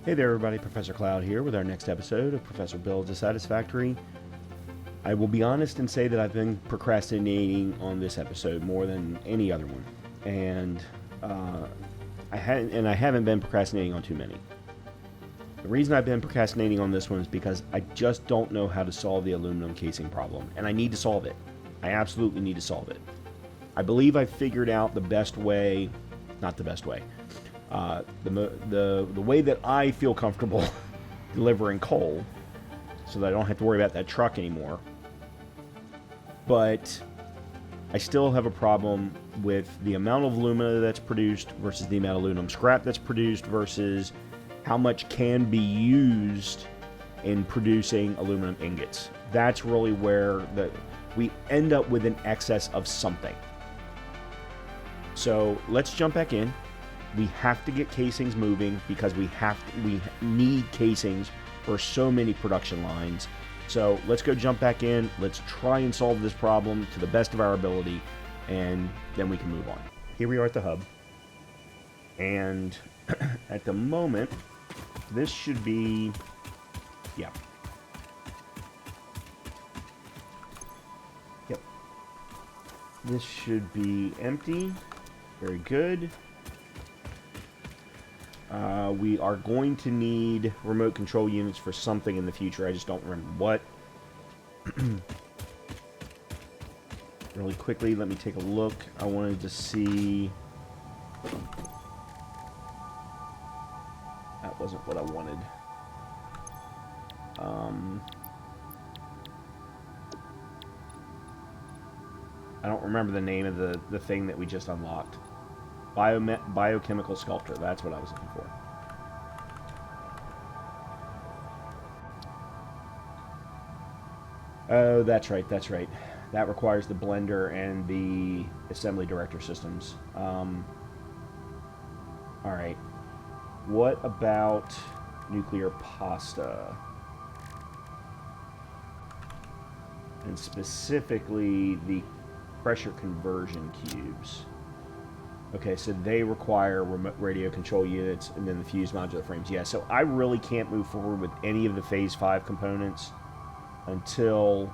Hey there everybody, Professor Cloud here with our next episode of Professor Builds a Satisfactory. I will be honest and say that I've been procrastinating on this episode more than any other one. And I haven't been procrastinating on too many. The reason I've been procrastinating on this one is because I just don't know how to solve the aluminum casing problem. And I need to solve it. I absolutely need to solve it. I believe I've figured out the best way, not the best way, the way that I feel comfortable delivering coal so that I don't have to worry about that truck anymore. But I still have a problem with the amount of alumina that's produced versus the amount of aluminum scrap that's produced versus how much can be used in producing aluminum ingots. That's really where we end up with an excess of something. So let's jump back in. We have to get casings moving because we need casings for so many production lines. So let's go jump back in. Let's try and solve this problem to the best of our ability, and then we can move on. Here we are at the hub. And at the moment, this should be, yeah. Yep. This should be empty. Very good. We are going to need remote control units for something in the future. I just don't remember what. Really quickly, let me take a look. I wanted to see... That wasn't what I wanted. I don't remember the name of the thing that we just unlocked. Biochemical sculptor. That's what I was looking for. Oh, that's right. That's right. That requires the blender and the assembly director systems. All right. What about nuclear pasta? And specifically the pressure conversion cubes. Okay, so they require remote radio control units and then the fused modular frames. Yeah, so I really can't move forward with any of the Phase 5 components until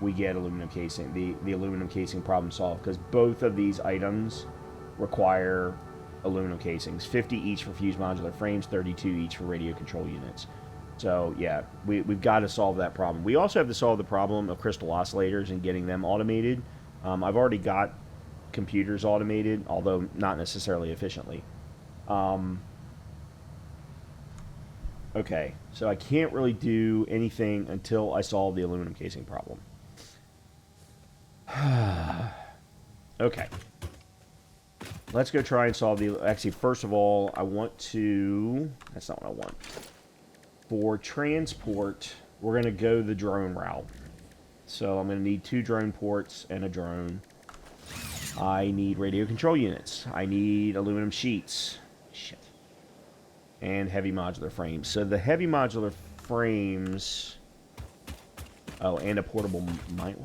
we get aluminum casing, the aluminum casing problem solved, because both of these items require aluminum casings. 50 each for fused modular frames, 32 each for radio control units. So, yeah, we've got to solve that problem. We also have to solve the problem of crystal oscillators and getting them automated. I've already got computers automated, although not necessarily efficiently. Okay, so I can't really do anything until I solve the aluminum casing problem. Okay. Let's go try and solve the... Actually, first of all, I want to... That's not what I want. For transport, we're going to go the drone route. So I'm going to need 2 drone ports and a drone. I need radio control units. I need aluminum sheets. Shit. And heavy modular frames. So the heavy modular frames... Oh, and a portable mine.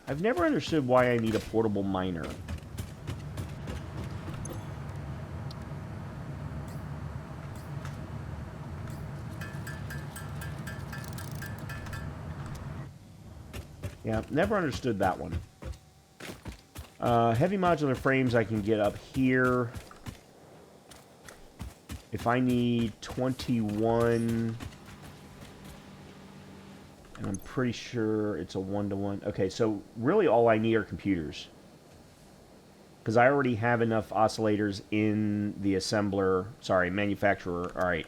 I've never understood why I need a portable miner. Yeah, never understood that one. Heavy modular frames I can get up here. If I need 21... And I'm pretty sure it's a 1-to-1. Okay, so really all I need are computers. Because I already have enough oscillators in the assembler... Sorry, manufacturer. Alright.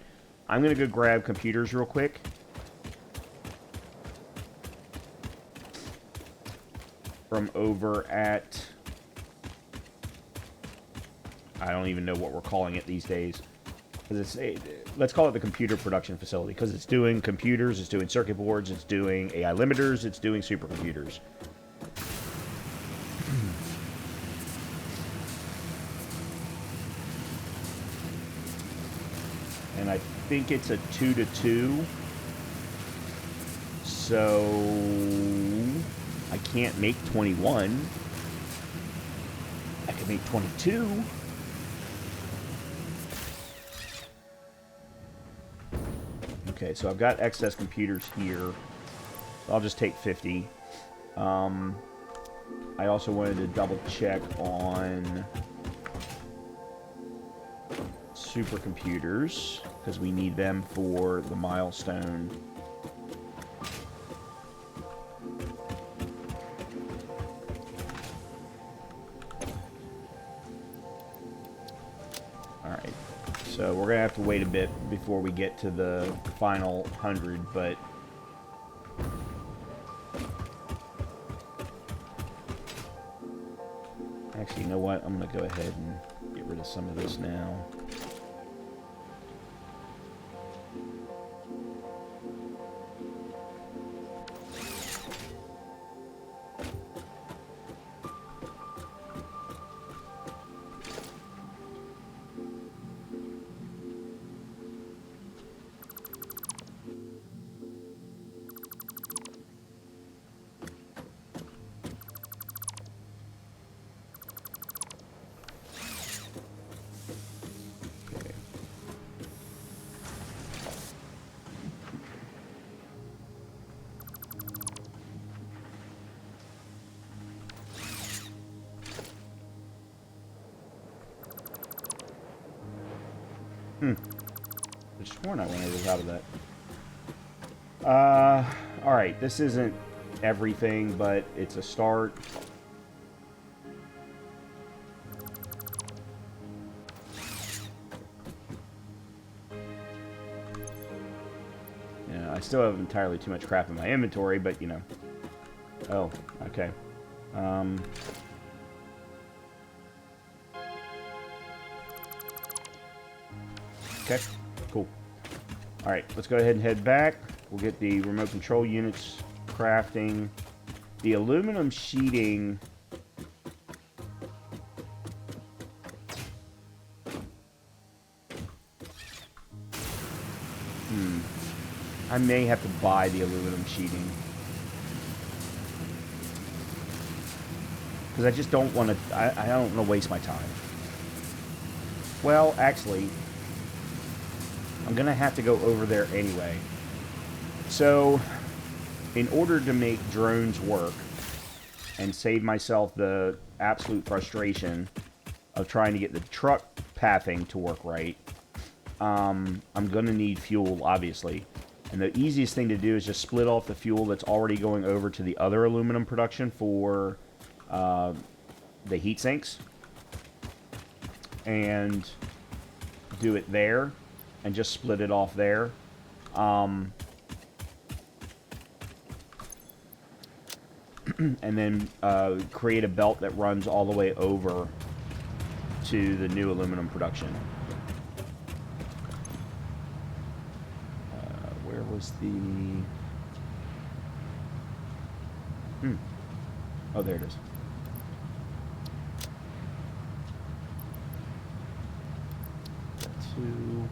I'm going to go grab computers real quick. From over at... I don't even know what we're calling it these days. Because let's call it the computer production facility, because it's doing computers, it's doing circuit boards, it's doing AI limiters, it's doing supercomputers. And I think it's a 2-to-2. So I can't make 21. I can make 22. Okay, so I've got excess computers here. I'll just take 50. I also wanted to double check on supercomputers, because we need them for the milestone. Alright, so we're going to have to wait a bit before we get to the final 100, but... Actually, you know what? I'm going to go ahead and get rid of some of this now. I sworn I was out of that. Alright, this isn't everything, but it's a start. Yeah, I still have entirely too much crap in my inventory, but, you know. Oh, okay. Okay, cool. Alright, let's go ahead and head back. We'll get the remote control units crafting. The aluminum sheeting... I may have to buy the aluminum sheeting. Because I just don't want to... I don't want to waste my time. Well, actually... I'm going to have to go over there anyway. So, in order to make drones work and save myself the absolute frustration of trying to get the truck pathing to work right, I'm going to need fuel, obviously. And the easiest thing to do is just split off the fuel that's already going over to the other aluminum production for the heat sinks. And do it there. And just split it off there. And then create a belt that runs all the way over to the new aluminum production. Where was the... Oh, there it is. Two...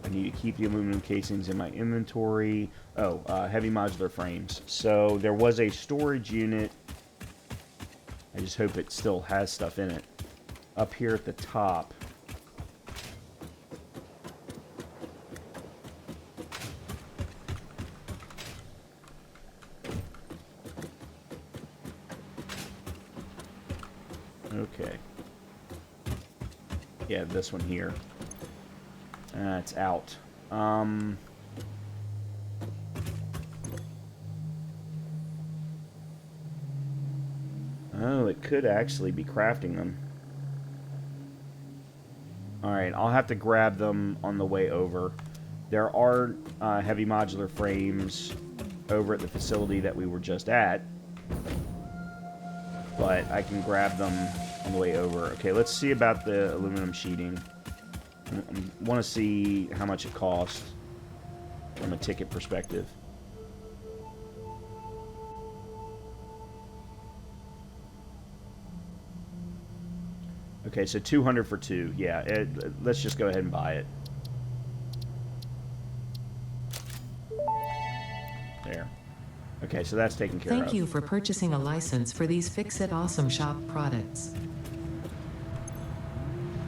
I need to keep the aluminum casings in my inventory. Oh, heavy modular frames. So there was a storage unit. I just hope it still has stuff in it. Up here at the top. Okay. Yeah, this one here. It's out. Oh, it could actually be crafting them. Alright, I'll have to grab them on the way over. There are heavy modular frames over at the facility that we were just at. But I can grab them on the way over. Okay, let's see about the aluminum sheeting. I want to see how much it costs from a ticket perspective. Okay, so 200 for 2. Yeah, let's just go ahead and buy it. There. Okay, so that's taken care of. Thank you for purchasing a license for these Fix-It Awesome Shop products.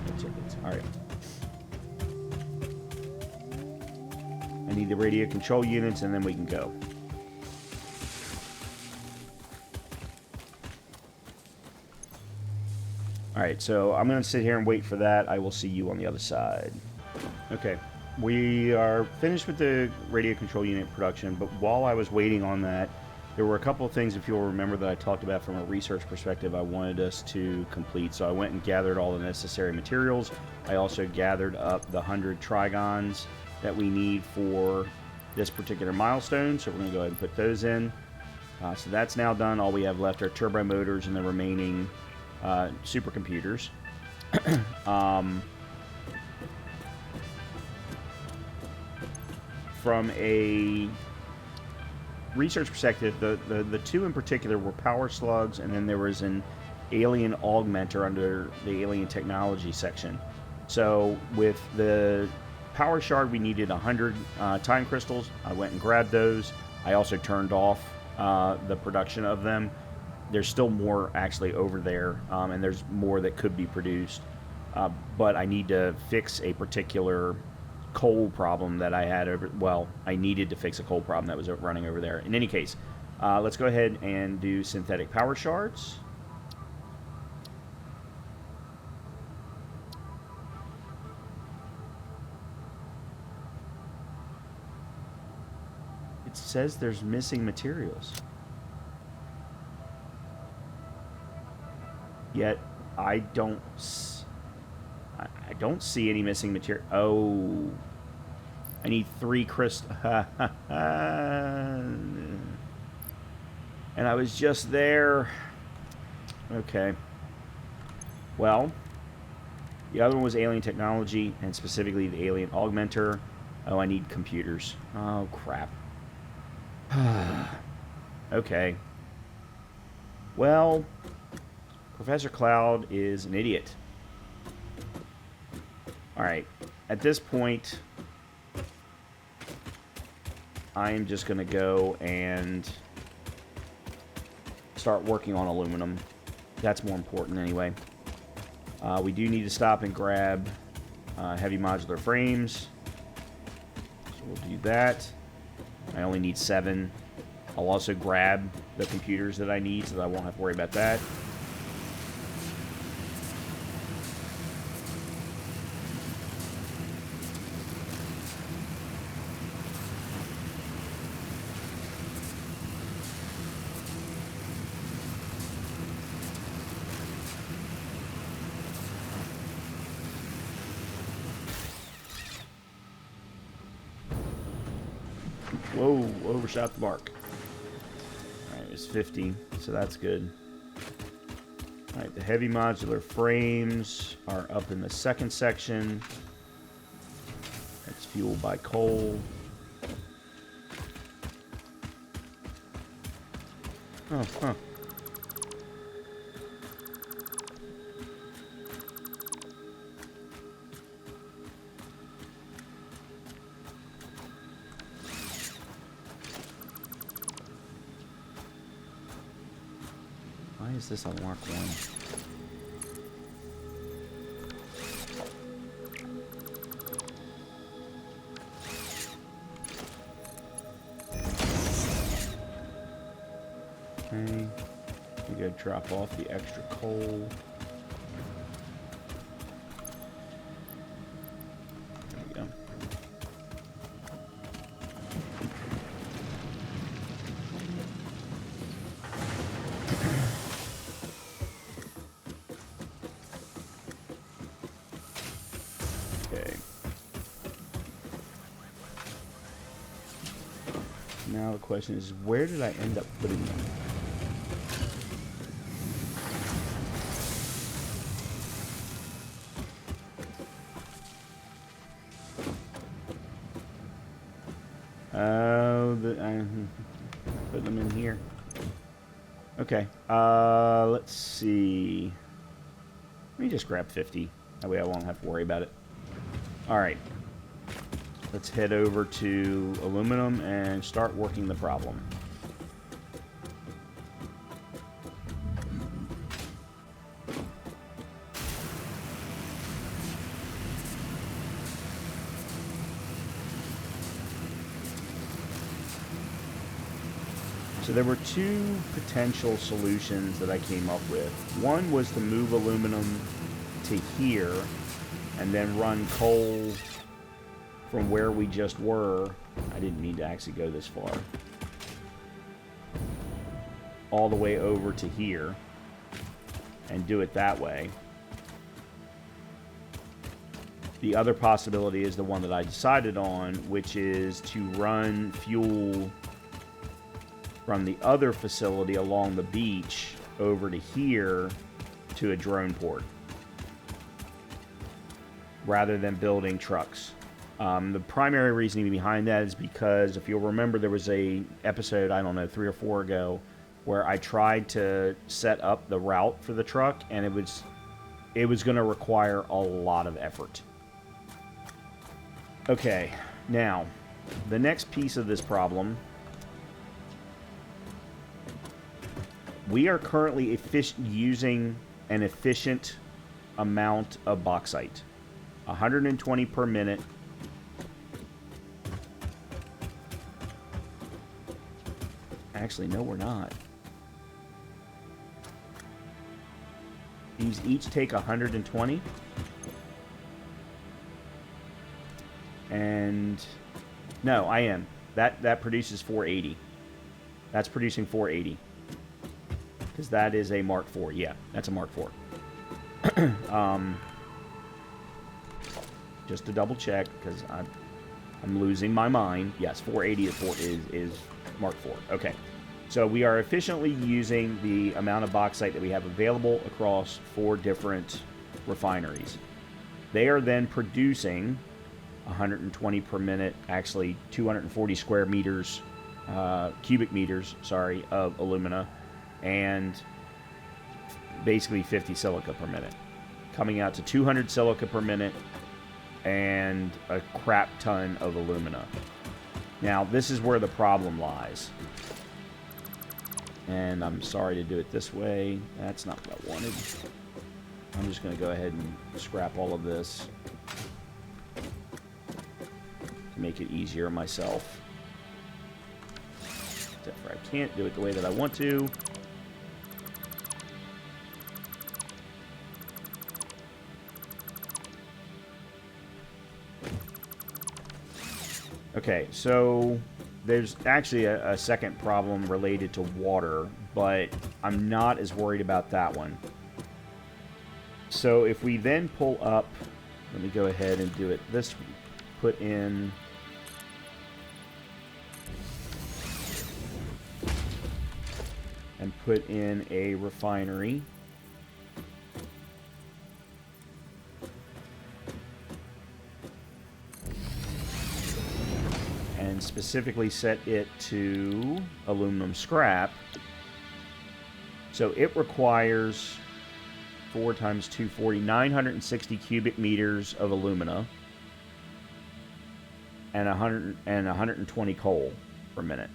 No tickets. All right. I need the radio control units, and then we can go. Alright, so I'm going to sit here and wait for that. I will see you on the other side. Okay, we are finished with the radio control unit production, but while I was waiting on that, there were a couple of things, if you'll remember, that I talked about from a research perspective I wanted us to complete. So I went and gathered all the necessary materials. I also gathered up the 100 trigons that we need for this particular milestone, so we're going to go ahead and put those in. So that's now done. All we have left are turbo motors and the remaining supercomputers. From a research perspective, the two in particular were power slugs, and then there was an alien augmenter under the alien technology section. So with the power shard, we needed 100 time crystals. I went and grabbed those. I also turned off the production of them. There's still more actually over there, and there's more that could be produced. But I need to fix a particular coal problem that I had over. Well, I needed to fix a coal problem that was running over there. In any case, let's go ahead and do synthetic power shards. It says there's missing materials. Yet I don't see any missing material. Oh, I need 3 crystals. And I was just there. Okay. Well, the other one was alien technology, and specifically the alien augmenter. Oh, I need computers. Oh, crap. Okay. Well, Professor Cloud is an idiot. Alright, at this point, I am just going to go and start working on aluminum. That's more important anyway. We do need to stop and grab heavy modular frames. So we'll do that. I only need 7. I'll also grab the computers that I need so that I won't have to worry about that. Whoa, overshot the mark. Alright, it's 50, so that's good. Alright, the heavy modular frames are up in the second section. That's fueled by coal. Oh, huh. Why is this on mark 1? Okay, we gotta drop off the extra coal. There we go. Okay. Now the question is, where did I end up putting them? Oh, put them in here. Okay. Let's see. Let me just grab 50. That way I won't have to worry about it. Alright. Let's head over to aluminum and start working the problem. So there were two potential solutions that I came up with. One was to move aluminum to here and then run coal from where we just were. I didn't need to actually go this far. All the way over to here and do it that way. The other possibility is the one that I decided on, which is to run fuel from the other facility along the beach over to here to a drone port, rather than building trucks. The primary reasoning behind that is because, if you'll remember, there was a episode, I don't know, 3 or 4 ago, where I tried to set up the route for the truck, and it was going to require a lot of effort. Okay, now, the next piece of this problem, we are currently using an efficient amount of bauxite. 120 per minute. Actually, no, we're not. These each take 120. And no, I am. That produces 480. That's producing 480. Because that is a Mark IV. Yeah, that's a Mark IV. Just to double check, because I'm losing my mind. Yes, 480 is Mark IV. Okay. So we are efficiently using the amount of bauxite that we have available across 4 different refineries. They are then producing 120 per minute, actually 240 square meters, cubic meters, sorry, of alumina, and basically 50 silica per minute, coming out to 200 silica per minute and a crap ton of alumina. Now, this is where the problem lies. And I'm sorry to do it this way. That's not what I wanted. I'm just going to go ahead and scrap all of this to make it easier on myself. Except for I can't do it the way that I want to. Okay, so there's actually a second problem related to water, but I'm not as worried about that one. So if we then pull up, let me go ahead and do it this way. Put in a refinery. And specifically set it to aluminum scrap. So it requires 4 times 240, 960 cubic meters of alumina and 120 coal per minute,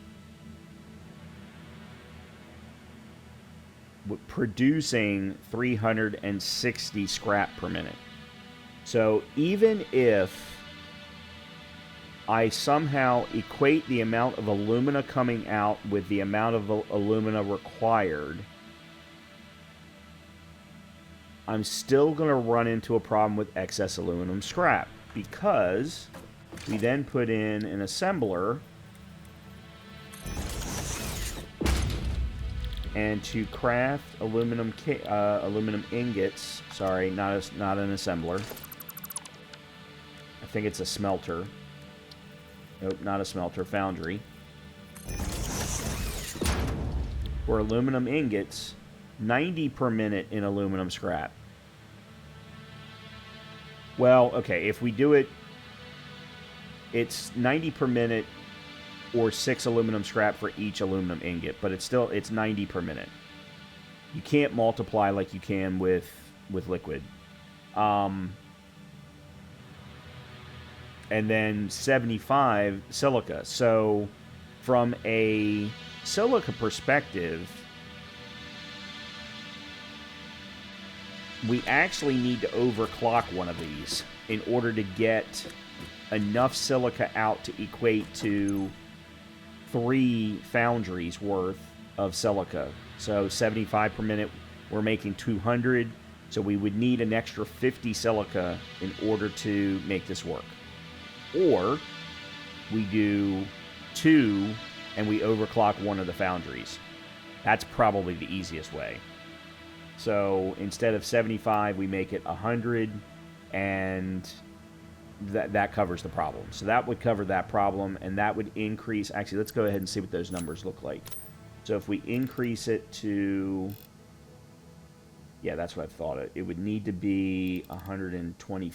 producing 360 scrap per minute. So even if I somehow equate the amount of alumina coming out with the amount of alumina required, I'm still going to run into a problem with excess aluminum scrap, because we then put in an assembler, and to craft aluminum ingots, sorry, not an assembler. I think it's a smelter. Nope, not a smelter, foundry. For aluminum ingots, 90 per minute in aluminum scrap. Well, okay, if we do it, it's 90 per minute or 6 aluminum scrap for each aluminum ingot, but it's 90 per minute. You can't multiply like you can with liquid. And then 75 silica. So from a silica perspective, we actually need to overclock one of these in order to get enough silica out to equate to 3 foundries worth of silica. So 75 per minute, we're making 200. So we would need an extra 50 silica in order to make this work. Or we do 2 and we overclock one of the foundries. That's probably the easiest way. So instead of 75, we make it 100, and that covers the problem. So that would cover that problem, and that would increase... Actually, let's go ahead and see what those numbers look like. So if we increase it to... Yeah, that's what I thought. It would need to be 125%,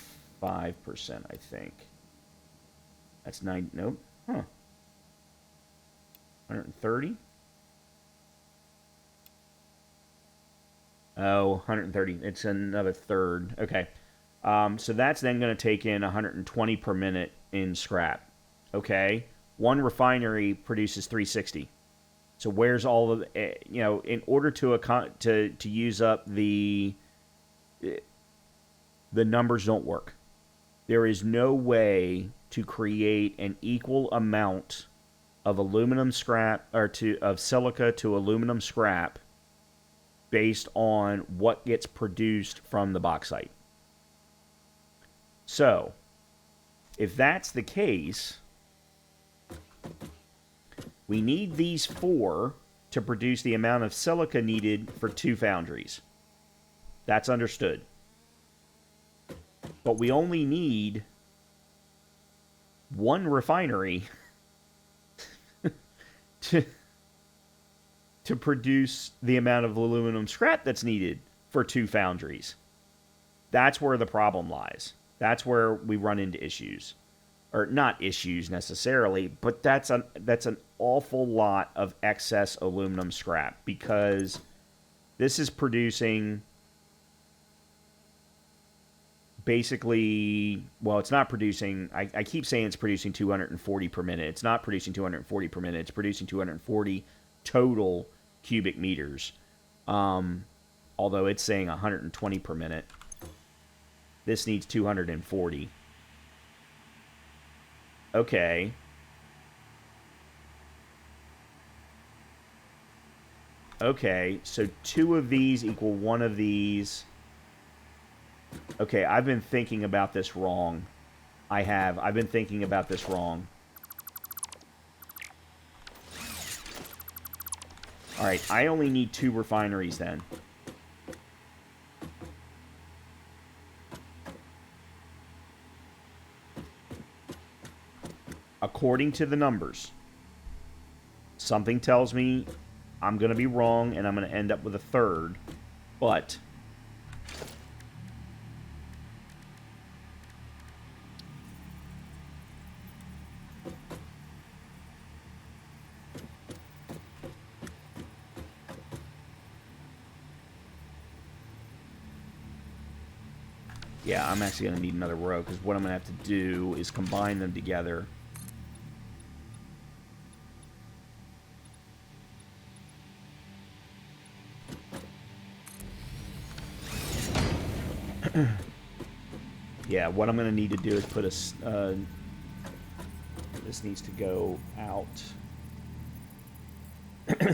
I think. That's 9... Nope. Huh. 130? Oh, 130. It's another third. Okay. So that's then going to take in 120 per minute in scrap. Okay. One refinery produces 360. So where's all of the, in order to use up the numbers don't work. There is no way to create an equal amount of aluminum scrap of silica to aluminum scrap based on what gets produced from the bauxite. So, if that's the case, we need these 4 to produce the amount of silica needed for 2 foundries. That's understood. But we only need 1 refinery to produce the amount of aluminum scrap that's needed for 2 foundries. That's where the problem lies. That's where we run into issues. Or not issues necessarily, but that's an awful lot of excess aluminum scrap, because this is producing basically, well, it's not producing, I keep saying it's producing 240 per minute. It's not producing 240 per minute. It's producing 240 total cubic meters. Although it's saying 120 per minute. This needs 240. Okay. Okay, so 2 of these equal 1 of these. Okay, I've been thinking about this wrong. I've been thinking about this wrong. Alright, I only need 2 refineries then. According to the numbers, something tells me I'm going to be wrong and I'm going to end up with a third, but yeah, I'm actually going to need another row, because what I'm going to have to do is combine them together. Yeah, what I'm going to need to do is put a... this needs to go out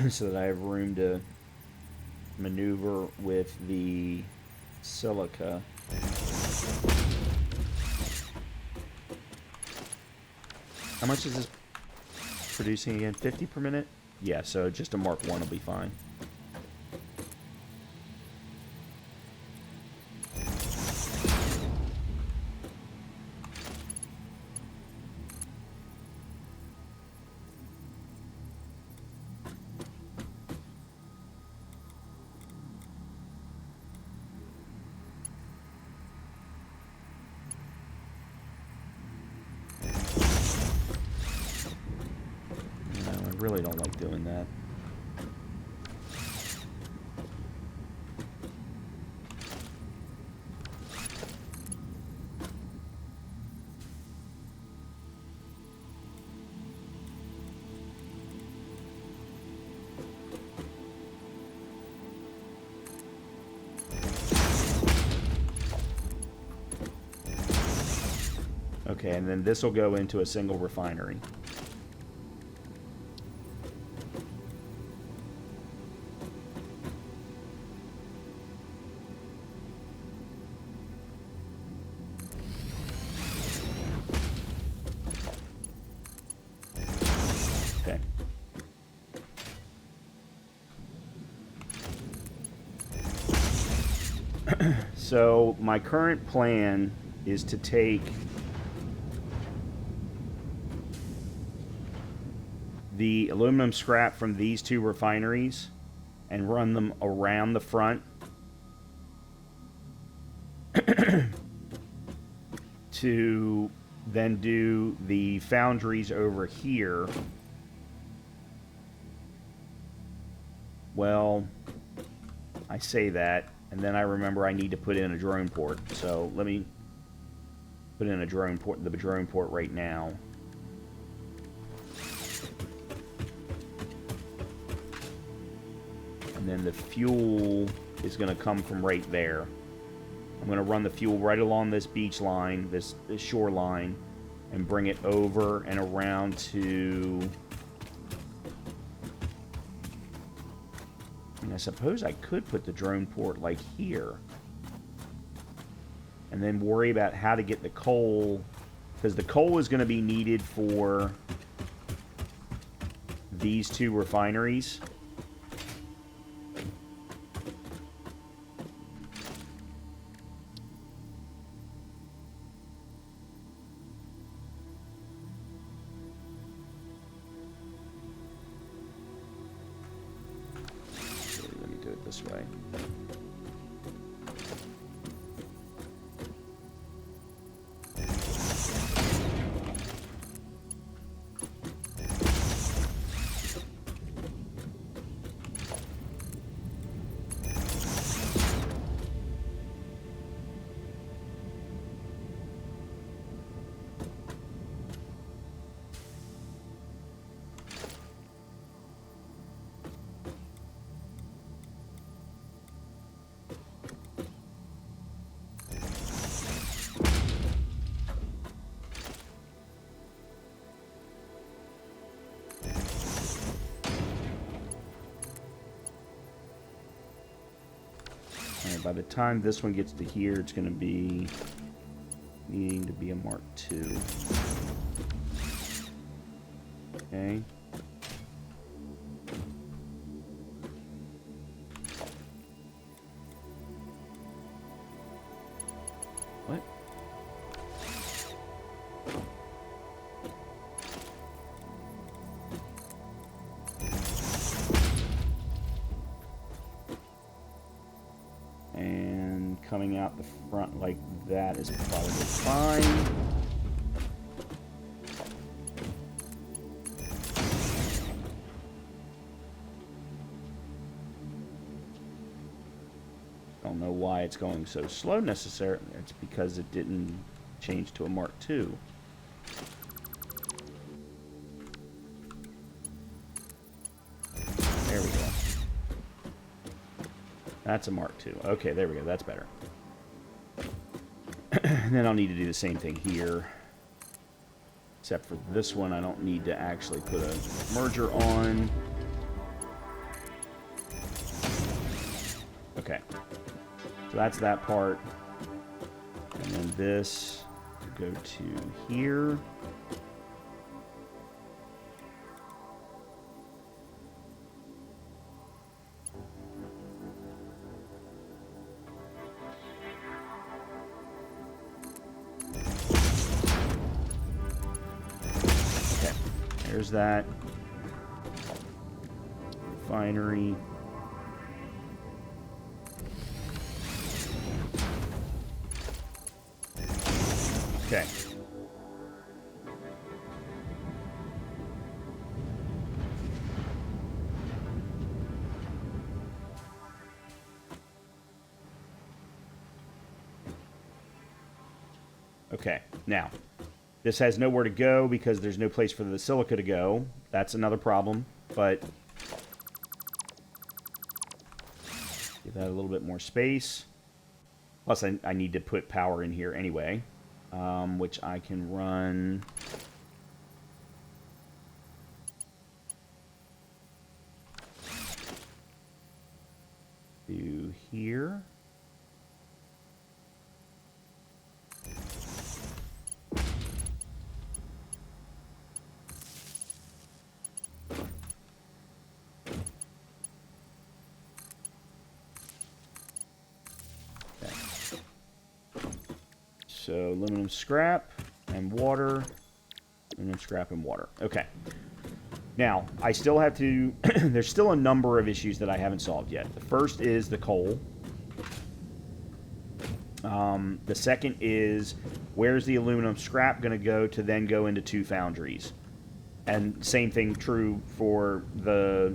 so that I have room to maneuver with the silica. How much is this producing again? 50 per minute? Yeah, so just a Mark 1 will be fine. Really don't like doing that. Okay, and then this will go into a single refinery. So my current plan is to take the aluminum scrap from these two refineries and run them around the front to then do the foundries over here. Well, I say that, and then I remember I need to put in a drone port. So let me put in a drone port, the drone port right now. And then the fuel is going to come from right there. I'm going to run the fuel right along this beach line, this shoreline, and bring it over and around to... And I suppose I could put the drone port like here. And then worry about how to get the coal, because the coal is going to be needed for these two refineries. This way. By the time this one gets to here, it's going to be needing to be a Mark II. Okay. What? And coming out the front like that is probably fine. Don't know why it's going so slow necessarily. It's because it didn't change to a Mark II. There we go. That's a Mark II. Okay, there we go. That's better. And then I'll need to do the same thing here. Except for this one, I don't need to actually put a merger on. Okay. So that's that part. And then this will go to here. Okay. There's that. Refinery. Okay. Okay, now, this has nowhere to go because there's no place for the silica to go. That's another problem, but give that a little bit more space. Plus, I need to put power in here anyway. Which I can run to here. Okay. so aluminum scrap and water. Aluminum scrap and water. Okay. Now, I still have to... there's still a number of issues that I haven't solved yet. The first is the coal. The second is, where's the aluminum scrap going to go to then go into 2 foundries? And same thing true for the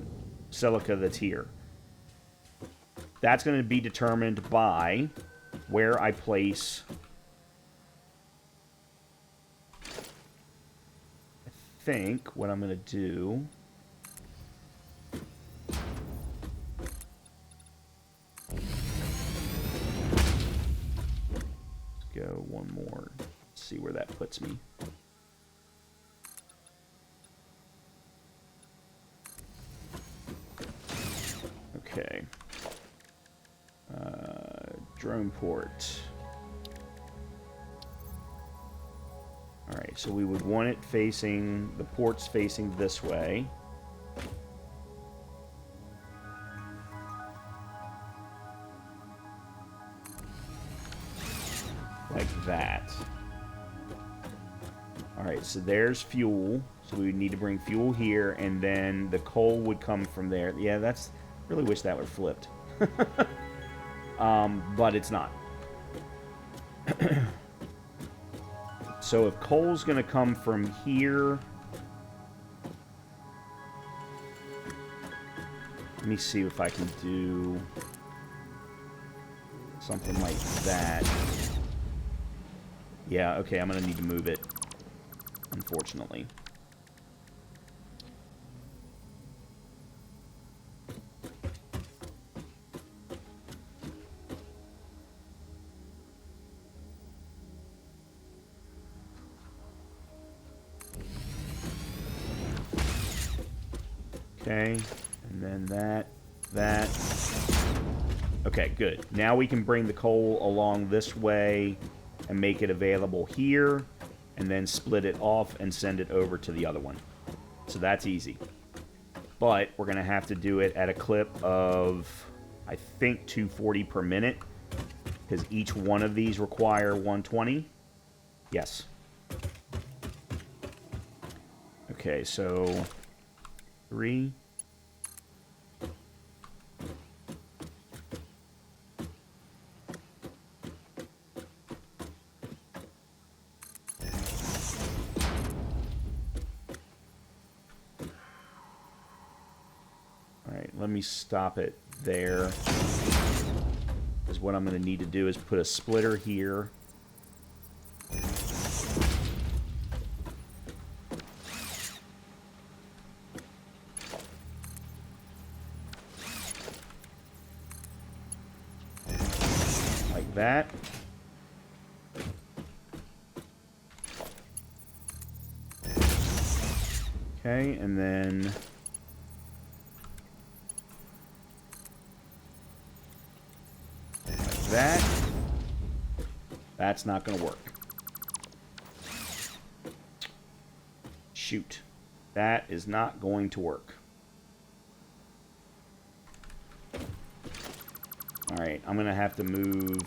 silica that's here. That's going to be determined by where I place... I think what I'm going to do... go one more. See where that puts me. Okay. Drone port. Alright, so we would want it facing, the port's facing this way. Like that. Alright, so there's fuel. So we would need to bring fuel here, and then the coal would come from there. Yeah, that's... really wish that were flipped. But it's not. So if coal's going to come from here... let me see if I can do something like that. Yeah, okay, I'm going to need to move it, unfortunately. Okay, and then that. Okay, good. Now we can bring the coal along this way and make it available here, and then split it off and send it over to the other one. So that's easy. But we're going to have to do it at a clip of, I think, 240 per minute, because each one of these require 120. Yes. Okay, so 3. Let me stop it there. Because what I'm going to need to do is put a splitter here. Like that. Okay, and then... that's not going to work. Shoot. That is not going to work. Alright, I'm going to have to move...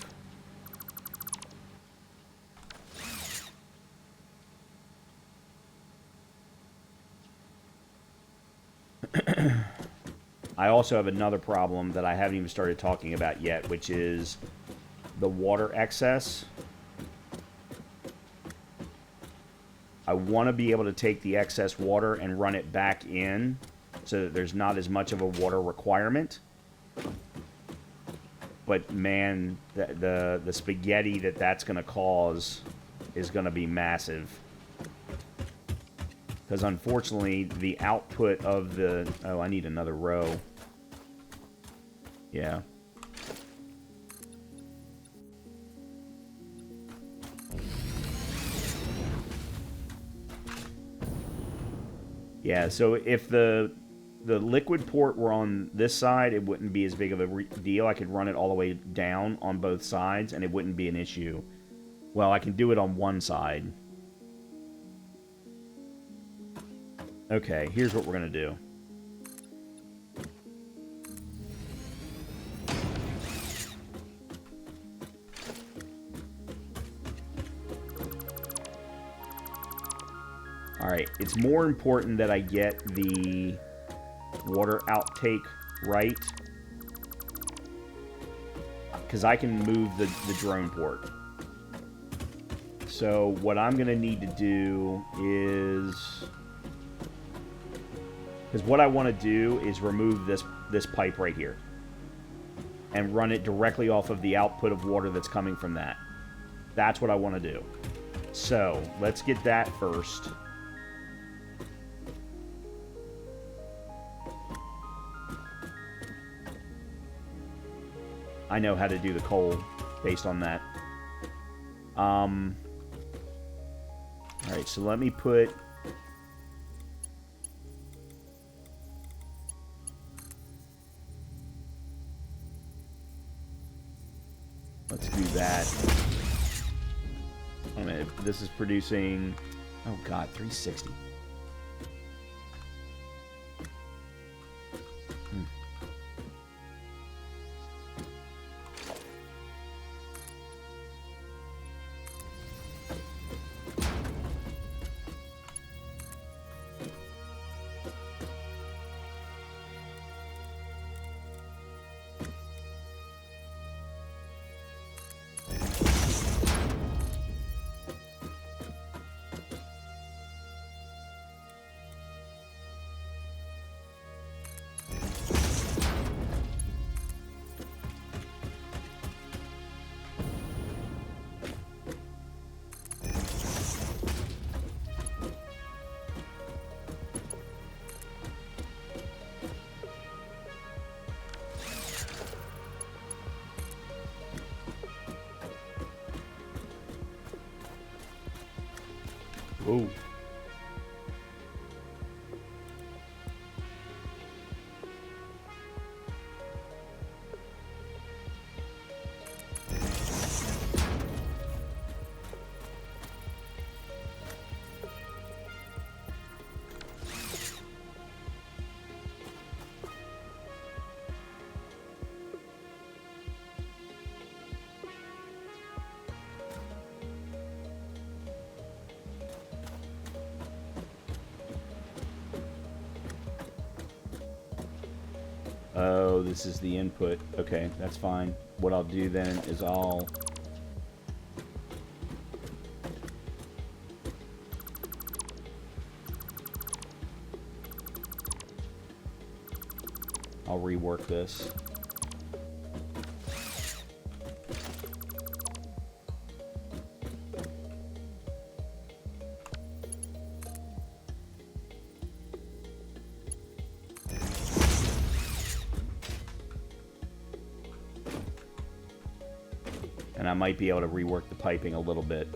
I also have another problem that I haven't even started talking about yet, which is the water excess. I want to be able to take the excess water and run it back in so that there's not as much of a water requirement. But man, the spaghetti that's going to cause is going to be massive. Because unfortunately, the output of the... oh, I need another row. Yeah. Yeah, so if the liquid port were on this side, it wouldn't be as big of a deal. I could run it all the way down on both sides, and it wouldn't be an issue. Well, I can do it on one side. Okay, here's what we're going to do. Alright, it's more important that I get the water outtake right, because I can move the drone port. So what I'm going to need to do is... Because what I want to do is remove this pipe right here. And run it directly off of the output of water that's coming from that. That's what I want to do. So, let's get that first. I know how to do the coal based on that. Alright, so let me put... Let's do that. Wait a minute, this is producing... Oh god, 360. Ooh. Oh, this is the input. Okay, that's fine. What I'll do then is I'll rework this. And I might be able to rework the piping a little bit.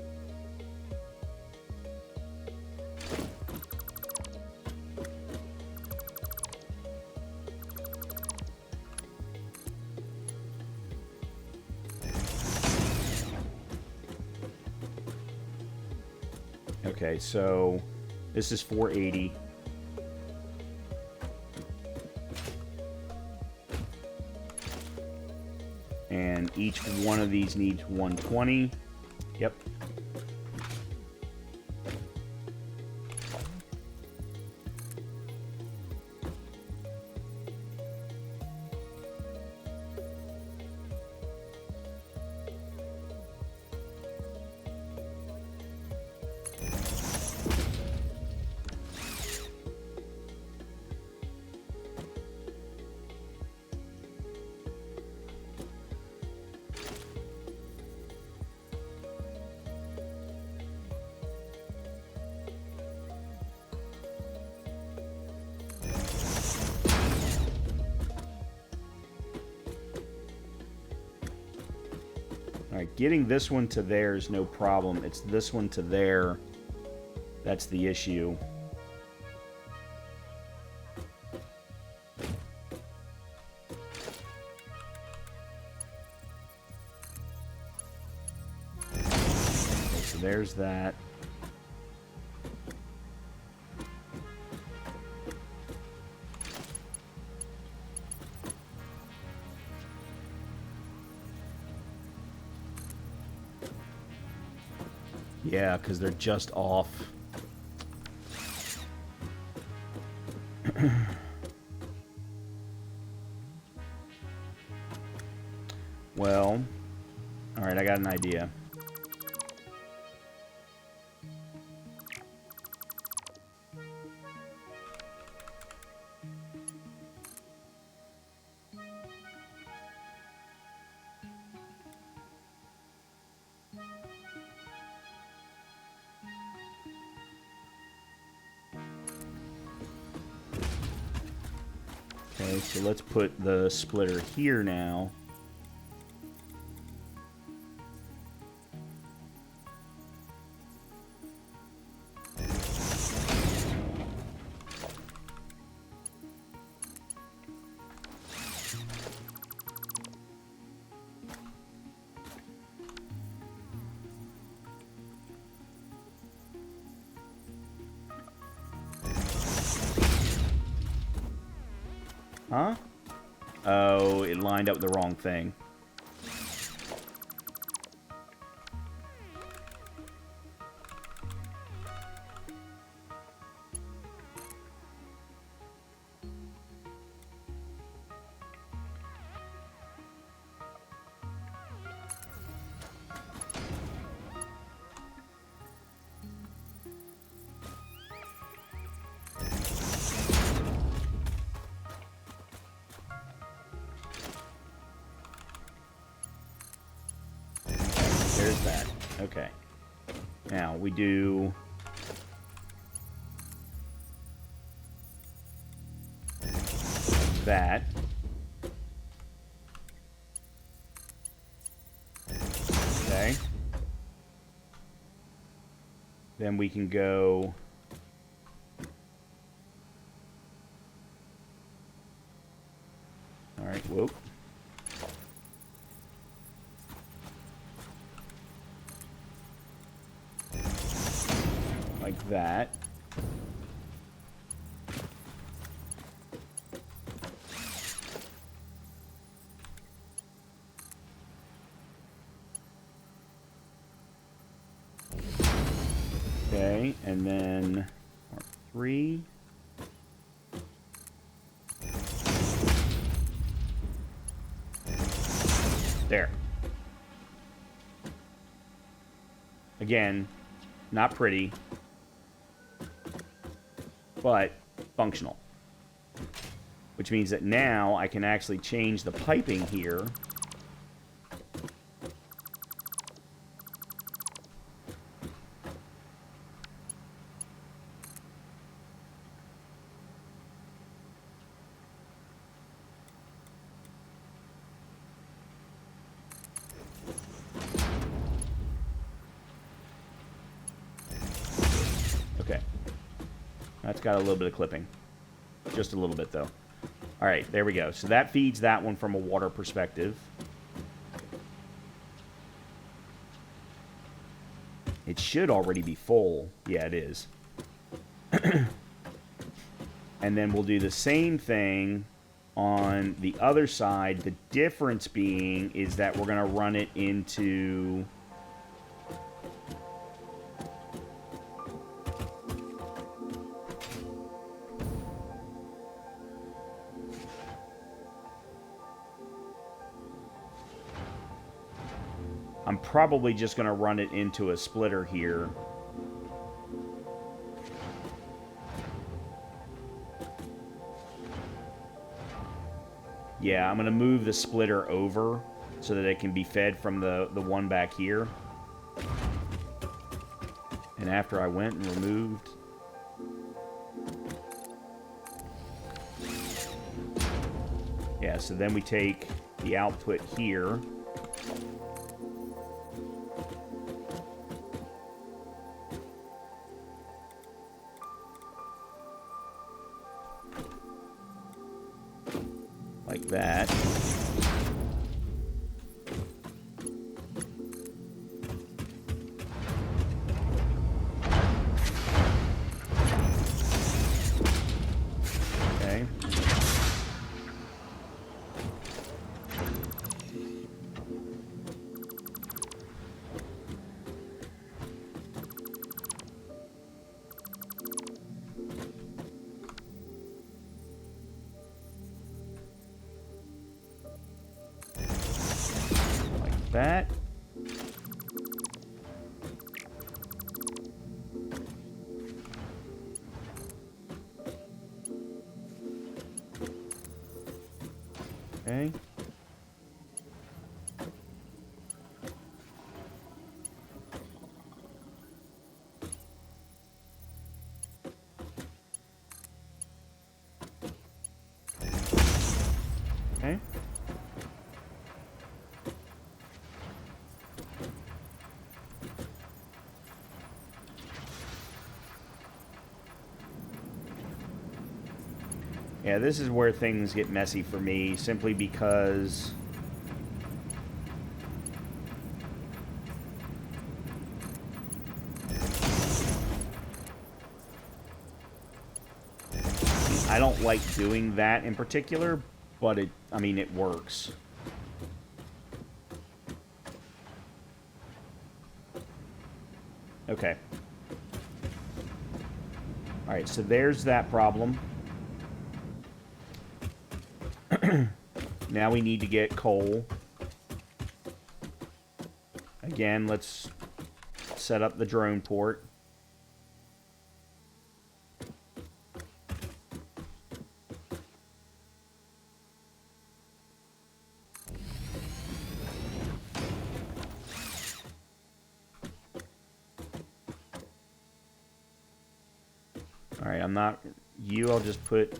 Okay, so this is 480. And each one of these needs 120. Yep. Alright, getting this one to there is no problem. It's this one to there that's the issue. Okay, so there's that. Yeah, because they're just off. Well, all right, I got an idea. Okay, so let's put the splitter here now. Huh? Oh, it lined up the wrong thing. There's that. Okay. Now we do that. Okay. Then we can go all right, whoop. Like that. Okay, and then Mark 3. There. Again, not pretty, but functional. Which means that now I can actually change the piping here. Okay. That's got a little bit of clipping. Just a little bit, though. All right, there we go. So that feeds that one from a water perspective. It should already be full. Yeah, it is. And then we'll do the same thing on the other side. The difference being is that we're going to run it into... I'm probably just going to run it into a splitter here. Yeah, I'm going to move the splitter over so that it can be fed from the one back here. And after I went and removed... Yeah, so then we take the output here. Like that. Okay. that. Okay. Okay. Yeah, this is where things get messy for me, simply because I don't like doing that in particular, but I mean, it works. Okay. Alright, so there's that problem. Now we need to get coal. Again, let's set up the drone port. Alright, I'm not... I'll just put...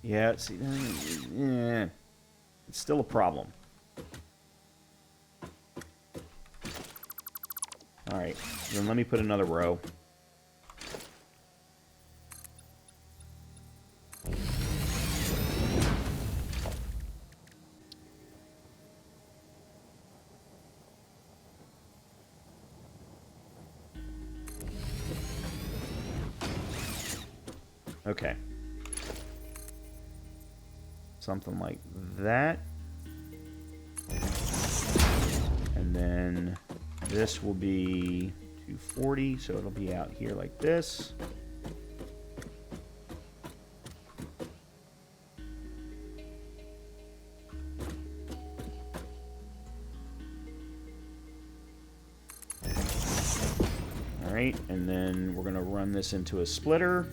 Yeah, see... Yeah. It's still a problem. Alright, then let me put another row. Okay. Something like that. And then this will be 240, so it'll be out here like this. Alright, and then we're going to run this into a splitter.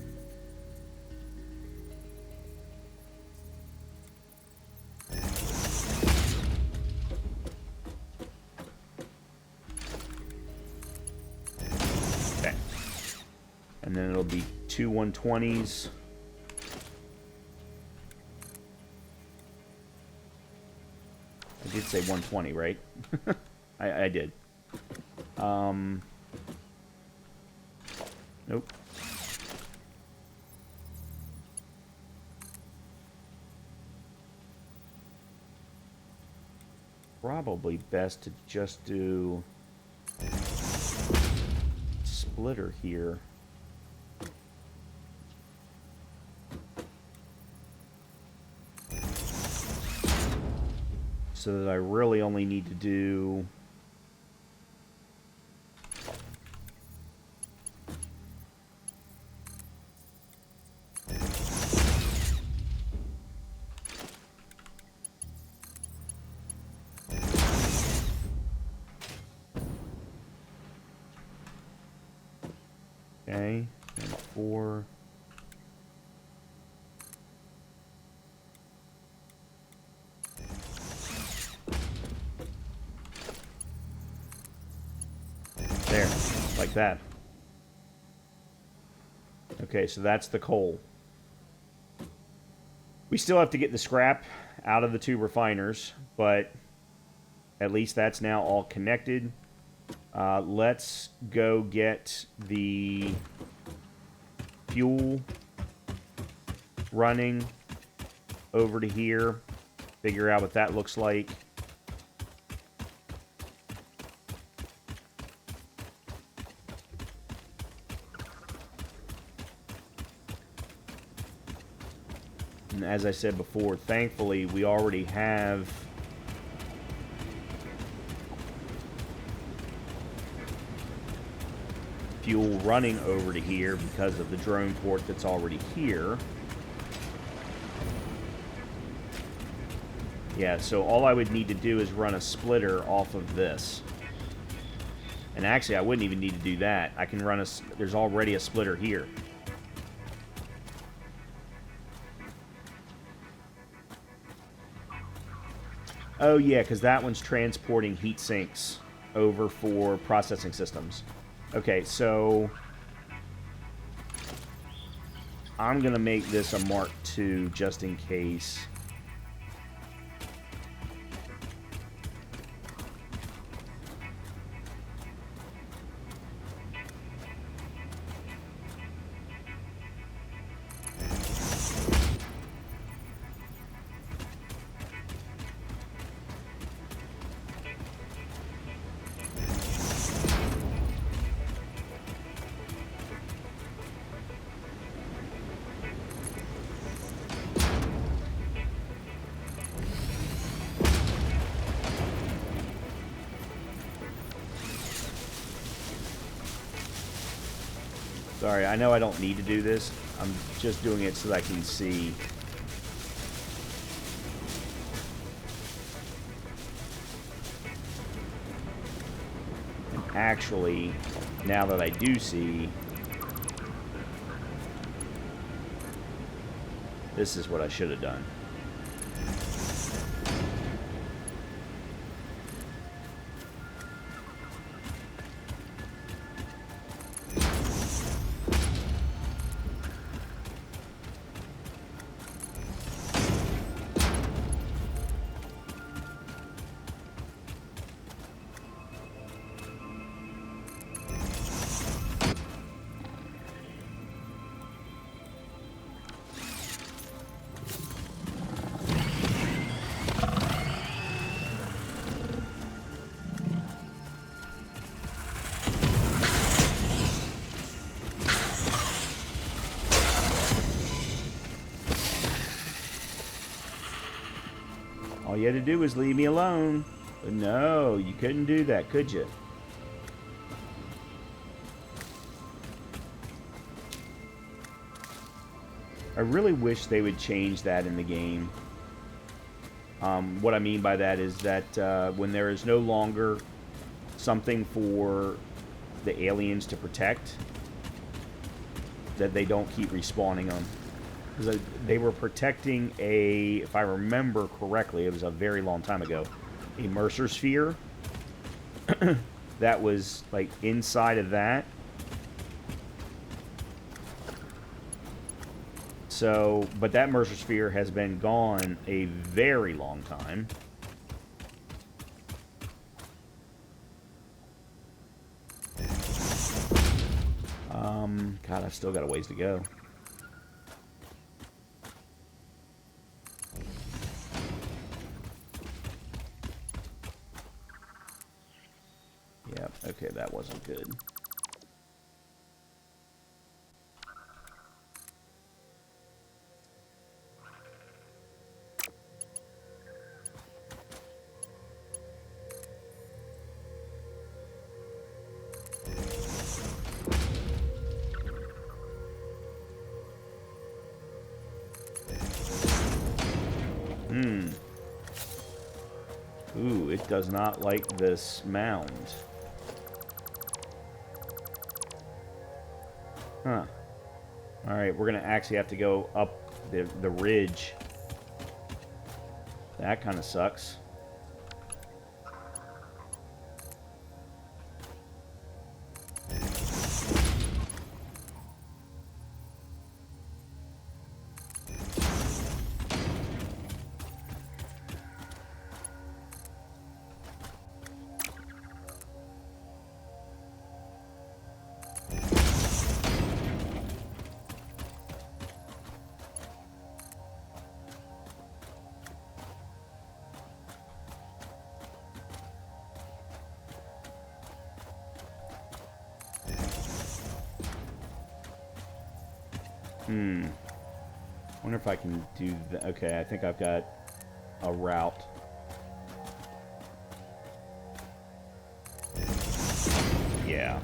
And then it'll be two 120s. I did say 120, right? I did. Nope. Probably best to just do splitter here. So that I really only need to do okay, and 4. There, like that. Okay, so that's the coal. We still have to get the scrap out of the 2 refiners, but at least that's now all connected. Let's go get the fuel running over to here, figure out what that looks like. And as I said before, thankfully, we already have fuel running over to here because of the drone port that's already here. Yeah, so all I would need to do is run a splitter off of this. And actually, I wouldn't even need to do that. I can run a... There's already a splitter here. Oh, yeah, because that one's transporting heat sinks over for processing systems. Okay, so... I'm going to make this a Mark II just in case. Sorry, I know I don't need to do this. I'm just doing it so that I can see. And actually, now that I do see, this is what I should have done. All you had to do was leave me alone. But no, you couldn't do that, could you? I really wish they would change that in the game. What I mean by that is that when there is no longer something for the aliens to protect, that they don't keep respawning them. Because they were protecting a, if I remember correctly, it was a very long time ago, a Mercer sphere that was like inside of that. So, but that Mercer sphere has been gone a very long time. God, I've still got a ways to go. Yep, okay, that wasn't good. Ooh, it does not like this mound. Huh. Alright, we're gonna actually have to go up the ridge. That kind of sucks. Wonder if I can do that. Okay, I think I've got a route. Yeah.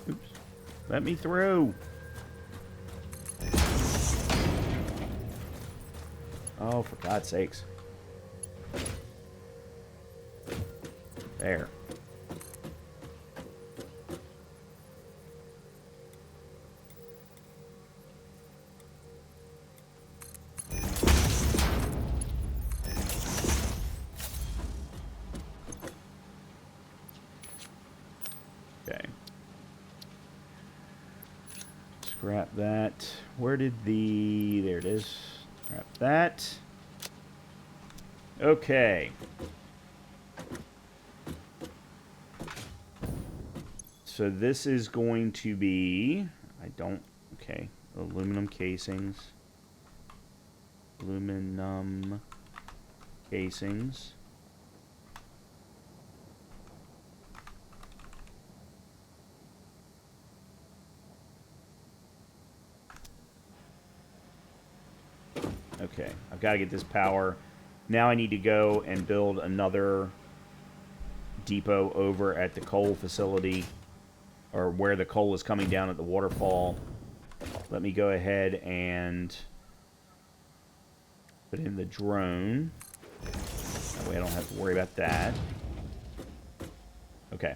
Oops. Let me through. Oh, for God's sakes. There. Okay. Scrap that. Where did the... There it is. Scrap that. Okay. So this is going to be... Okay. Aluminum casings. Aluminum casings. Okay, I've got to get this power. Now I need to go and build another depot over at the coal facility, or where the coal is coming down at the waterfall. Let me go ahead and put in the drone. That way I don't have to worry about that. Okay.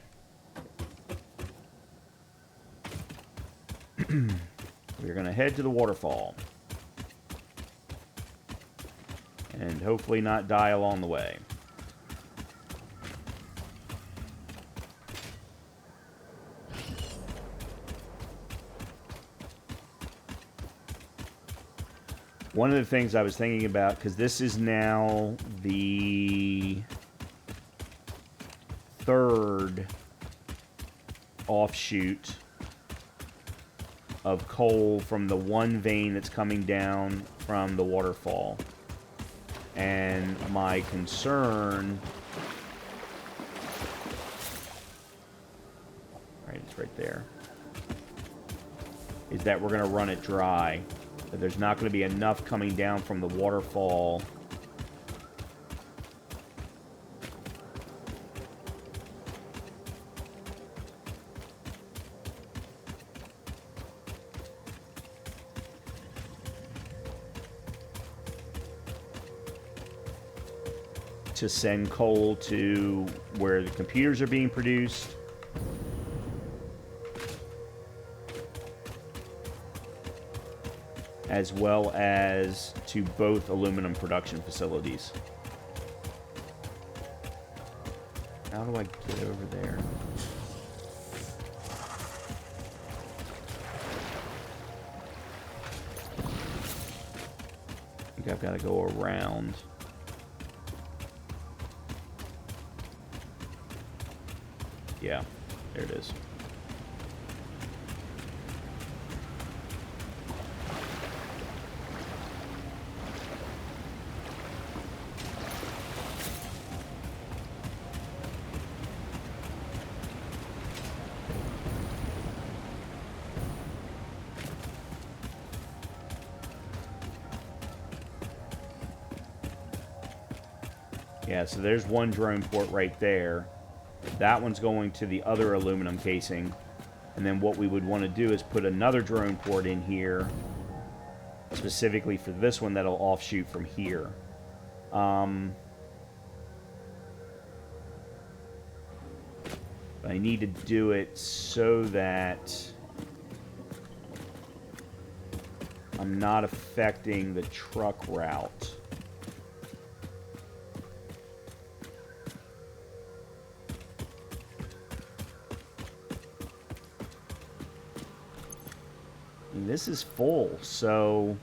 We're going to head to the waterfall. And hopefully not die along the way. One of the things I was thinking about, because this is now the third offshoot of coal from the one vein that's coming down from the waterfall. And my concern... Right, it's right there. Is that we're going to run it dry. That there's not going to be enough coming down from the waterfall to send coal to where the computers are being produced. As well as to both aluminum production facilities. How do I get over there? I think I've got to go around. Yeah, there it is. Yeah, so there's one drone port right there. That one's going to the other aluminum casing. And then what we would want to do is put another drone port in here, specifically for this one that'll offshoot from here. I need to do it so that I'm not affecting the truck route. And this is full, so...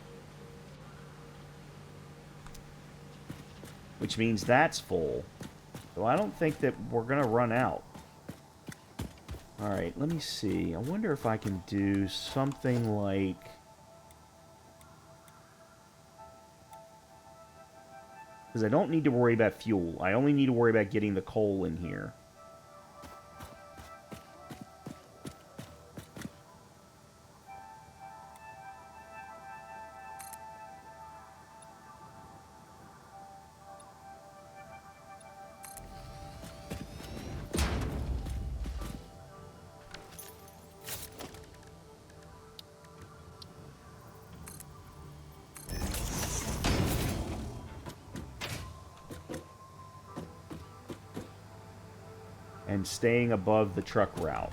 Which means that's full. So I don't think that we're going to run out. Alright, let me see. I wonder if I can do something like... Because I don't need to worry about fuel. I only need to worry about getting the coal in here. and staying above the truck route.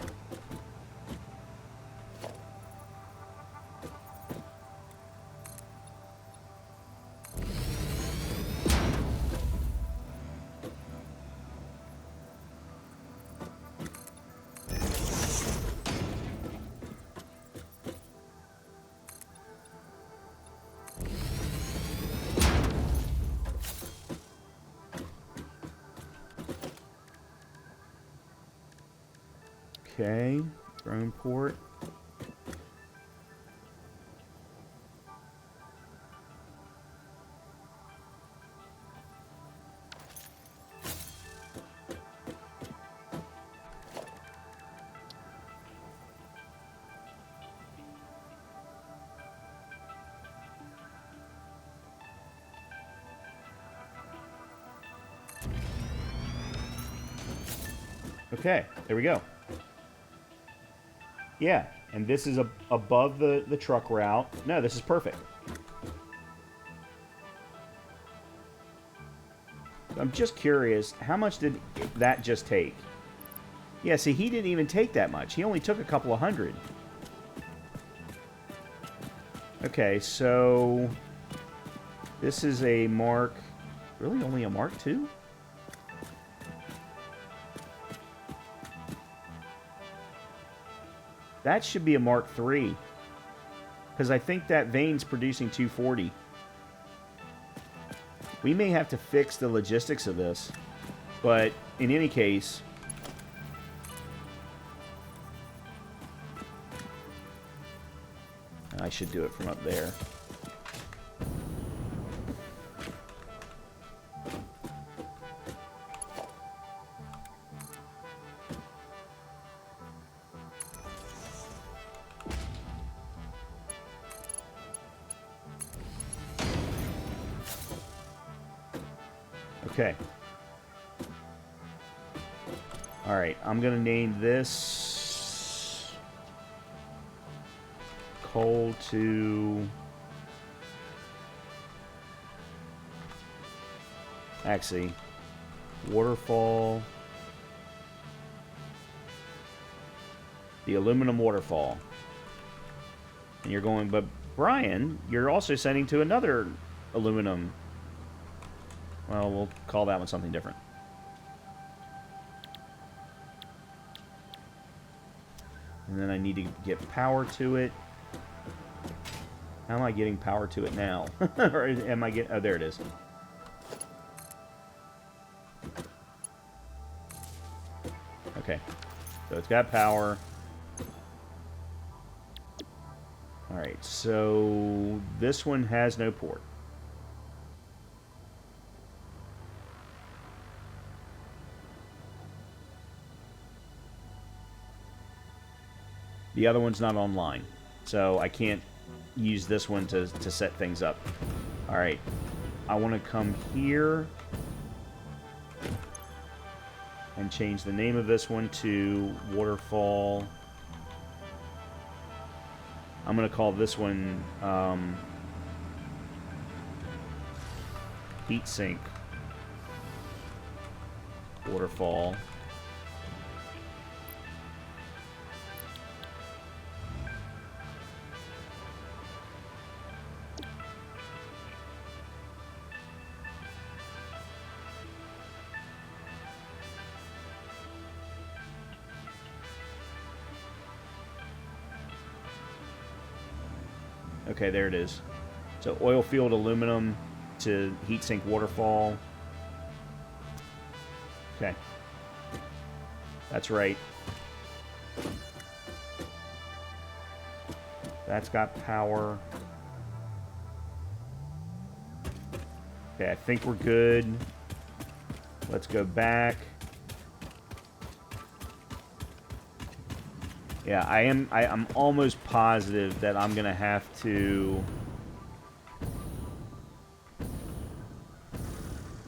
Okay, drone port. Okay, there we go. Yeah, and this is above the truck route. No, this is perfect. I'm just curious, how much did that just take? Yeah, see, he didn't even take that much. He only took a couple of hundred. Okay, so this is a Mark... Really, only a Mark II? That should be a Mark III. Because I think that vane's producing 240. We may have to fix the logistics of this. But in any case... I should do it from up there. Okay. Alright, I'm going to name this coal to... Actually, waterfall. The aluminum waterfall. And you're going, but Brian, you're also sending to another aluminum. Well, we'll call that one something different. And then I need to get power to it. How am I getting power to it now? Or am I getting... Oh, there it is. Okay. So it's got power. Alright, so this one has no port. The other one's not online, so I can't use this one to set things up. Alright, I want to come here and change the name of this one to Waterfall. I'm going to call this one Heatsink Waterfall. Okay, there it is. So oil field aluminum to heatsink waterfall. Okay. That's right. That's got power. Okay, I think we're good. Let's go back. Yeah, I'm almost positive that I'm gonna have to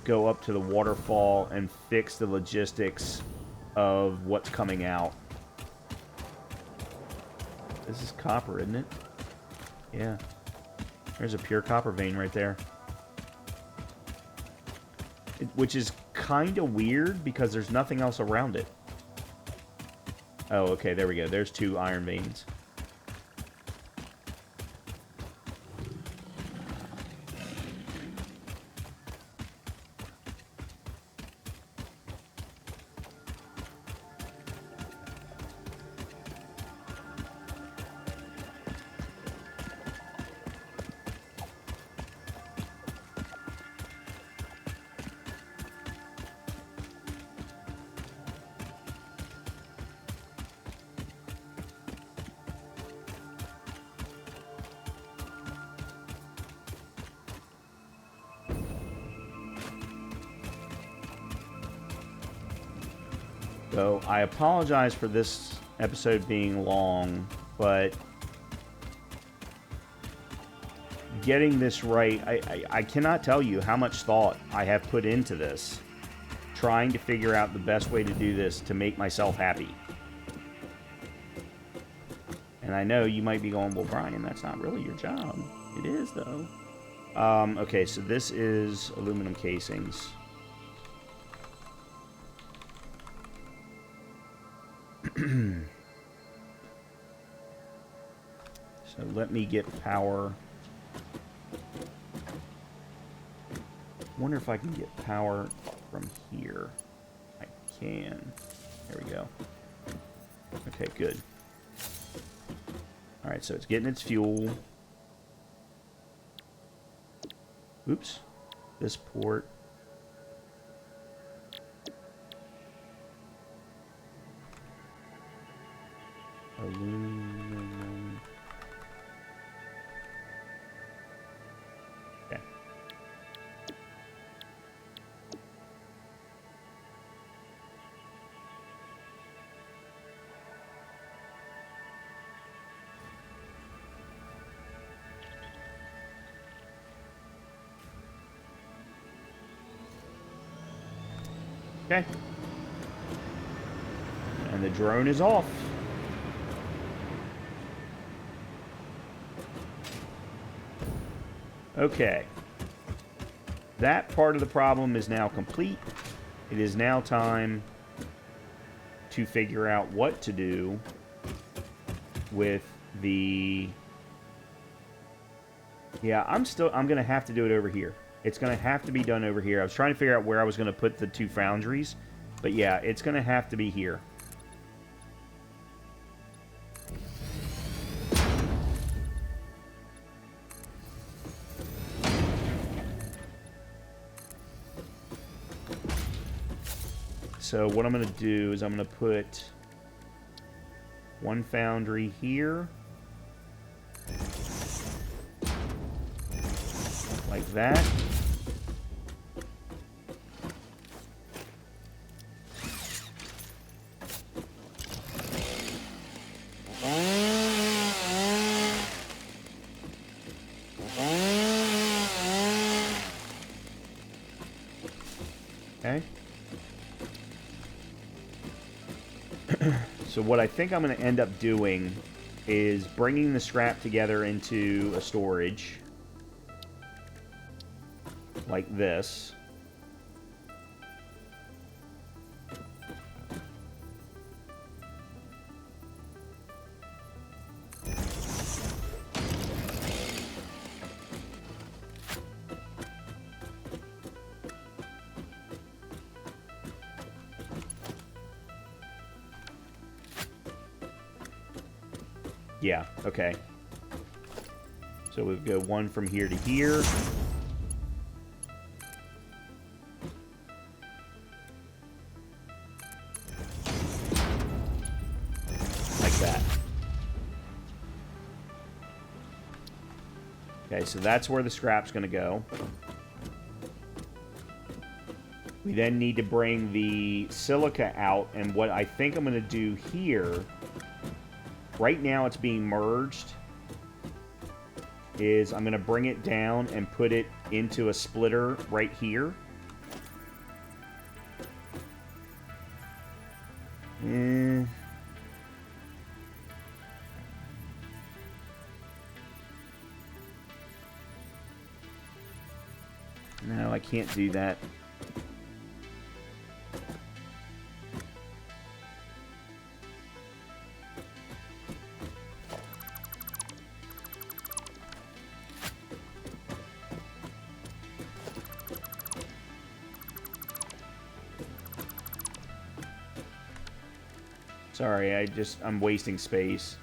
go up to the waterfall and fix the logistics of what's coming out. This is copper, isn't it? Yeah. There's a pure copper vein right there. Which is kind of weird because there's nothing else around it. Oh, okay, there we go. There's 2 iron veins. So I apologize for this episode being long, but getting this right, I cannot tell you how much thought I have put into this, trying to figure out the best way to do this to make myself happy. And I know you might be going, well, Brian, that's not really your job. It is, though. Okay, so this is aluminum casings. So let me get power. Wonder if I can get power from here. I can. There we go. Okay, good. Alright, so it's getting its fuel. Oops. This port. Aluminum. Okay. Okay. And the drone is off. Okay. That part of the problem is now complete. It is now time to figure out what to do with the... Yeah, I'm going to have to do it over here. It's going to have to be done over here. I was trying to figure out where I was going to put the 2 foundries. But yeah, it's going to have to be here. So what I'm going to do is I'm going to put 1 foundry here. Like that. Okay. So what I think I'm going to end up doing is bringing the scrap together into a storage like this. Yeah, okay. So we'll go 1 from here to here. Like that. Okay, so that's where the scrap's going to go. We then need to bring the silica out, and what I think I'm going to do here... Right now it's being merged, is I'm going to bring it down and put it into a splitter right here. No, I can't do that. Sorry, I'm wasting space.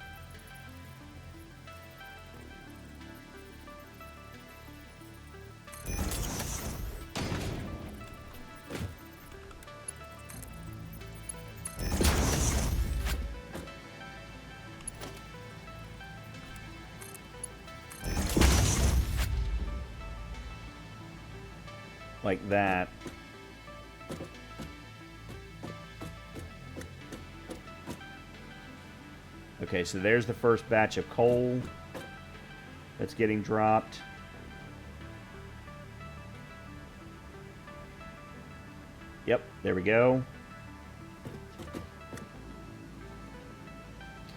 Like that. Okay, so there's the first batch of coal that's getting dropped. Yep, there we go.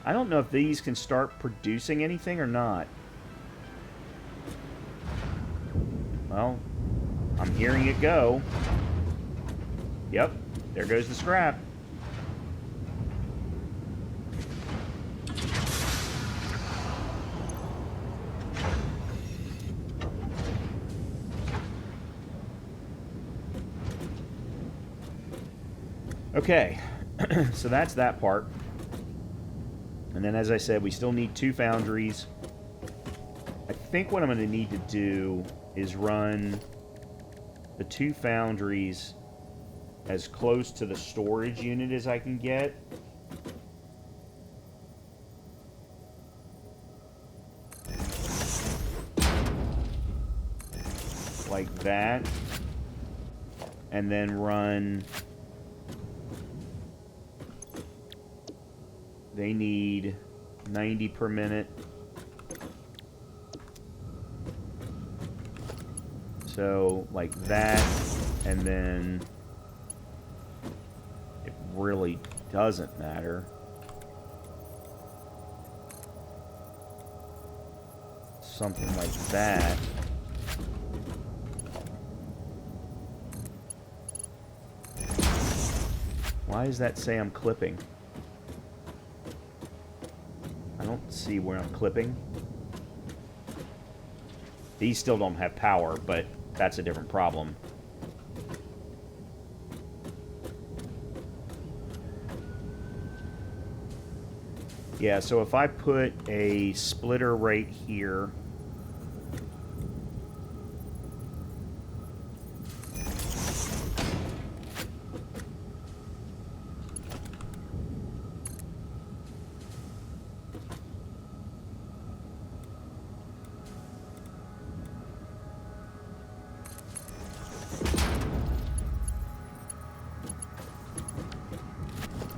I don't know if these can start producing anything or not. Well, I'm hearing it go. Yep, there goes the scrap. Okay, so that's that part. And then, as I said, we still need 2 foundries. I think what I'm going to need to do is run the 2 foundries as close to the storage unit as I can get. Like that. And then run... They need 90 per minute. So, like that, and then it really doesn't matter. Something like that. Why does that say I'm clipping? I don't see where I'm clipping. These still don't have power, but that's a different problem. Yeah, so if I put a splitter right here...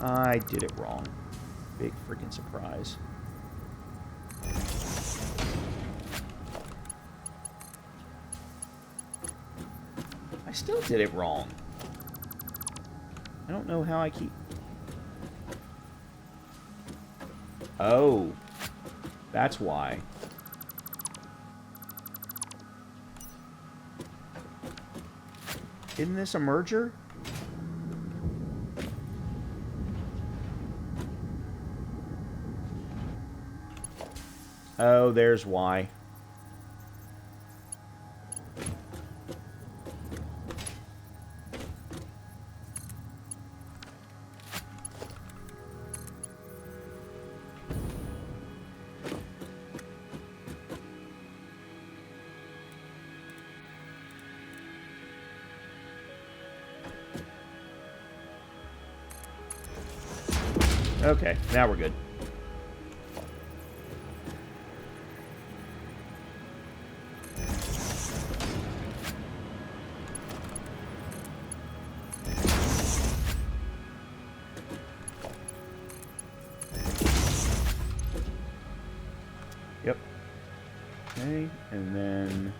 I did it wrong. Big freaking surprise. I still did it wrong. I don't know how I keep... Oh. That's why. Isn't this a merger? Oh, there's why. Okay, now we're good. Yep. Okay, and then...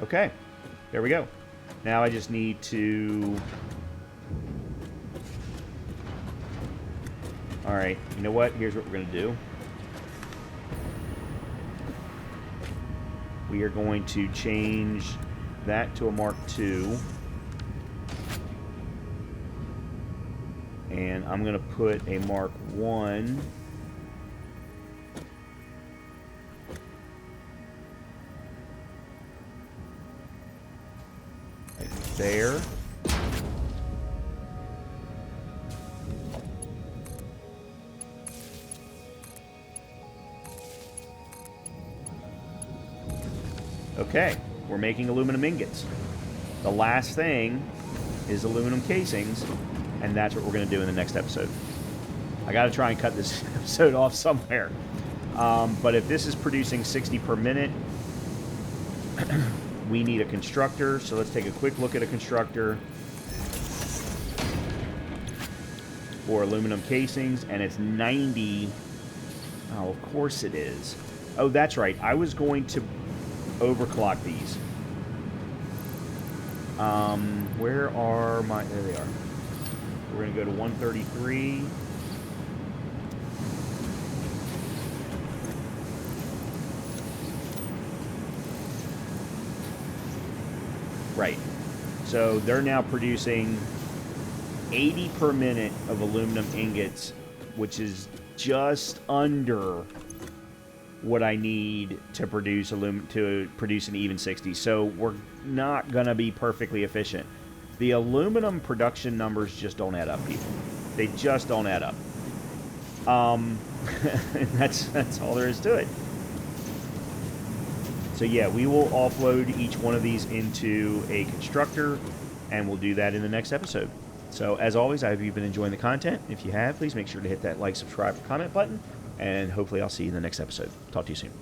Okay, there we go. Now I just need to... Alright, you know what? Here's what we're going to do. We are going to change that to a Mark II. And I'm going to put a Mark 1 right there. Okay, we're making aluminum ingots. The last thing is aluminum casings, and that's what we're going to do in the next episode. I got to try and cut this episode off somewhere. But if this is producing 60 per minute, we need a constructor. So let's take a quick look at a constructor for aluminum casings, and it's 90. Oh, of course it is. Oh, that's right. I was going to overclock these. Where are my... There they are. We're going to go to 133. Right. So they're now producing 80 per minute of aluminum ingots, which is just under what I need to produce an even 60. So we're not going to be perfectly efficient. The aluminum production numbers just don't add up, people. They just don't add up. That's all there is to it. So yeah, we will offload each one of these into a constructor, and we'll do that in the next episode. So as always, I hope you've been enjoying the content. If you have, please make sure to hit that like, subscribe, or comment button, and hopefully I'll see you in the next episode. Talk to you soon.